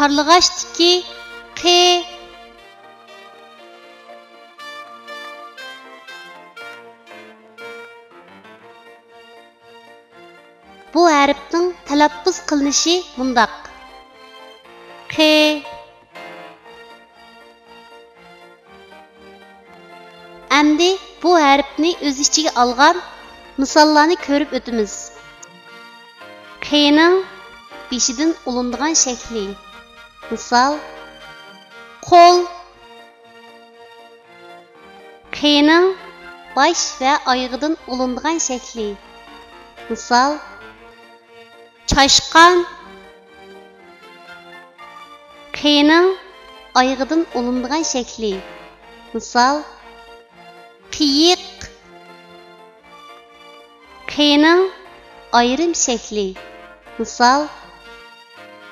Qarlığaşdiki Q. Bu harfning talaffuz qilinishi mundaq. Q. Endi bu harfni o'z ichiga olgan misollarni ko'rib o'tamiz. Q'ning beshidan ulinadigan shakli. Misol: qo'l. Q'ning bosh va oyog'idan ulinadigan shakli. Misol: Çaşqan. Q'ning oyog'idan ulinadigan shakli. Misol: qiyiq. Q'ning ayrim shakli. Misol: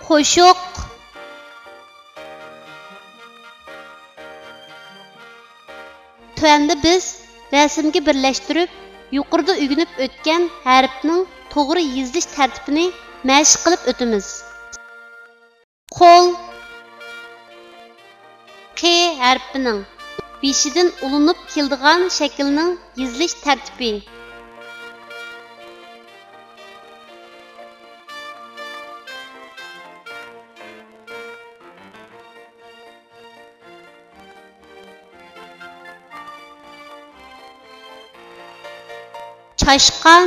qo'shiq. Tuanda biz rasmga birlashtirib, yuqorida o'rganib o'tgan harfning to'g'ri yozilish tartibini mashq qilib o'tamiz. Qo'l. Q harfining beshidan ulinib keladigan shaklning yozilish tartibi. Çaşqan.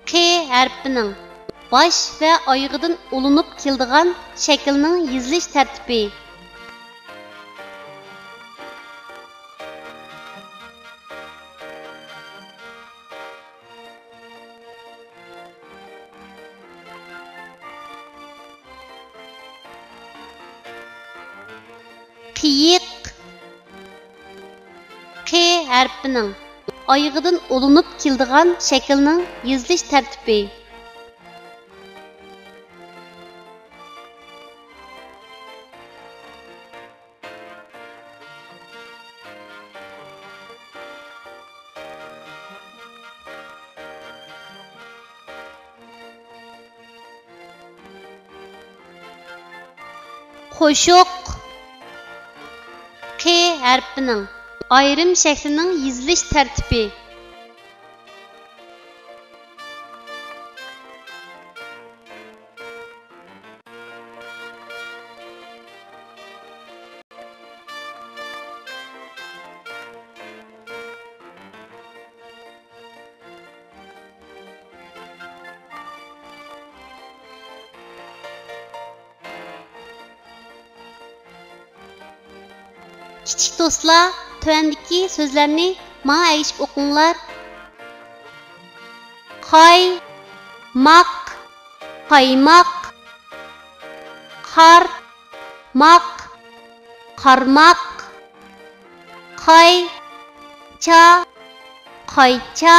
Q harfining bosh va oyog'idan ulinib keladigan shaklning yozilish tartibi. Qiyiq. Q harfining oyog'idan ulinib keladigan shaklning yozilish tartibi. Qo'shiq. Q harfining ayrim shaklining yozilish tartibi. Kichik do'stlar, tuvandagi so'zlarni menga aytib o'qinglar. Qaymoq, qaymoq. Qarmoq, qarmoq. Qaycha, qaycha.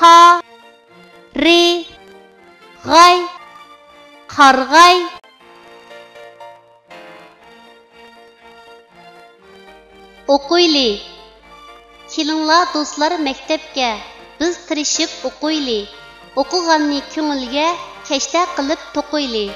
Qarig'ay, qarg'ay. O'qiyli. Kelinglar do'stlar maktabga. Biz tirishib o'qiyli. O'qiganni ko'ngilga kashta qilib to'qiyli.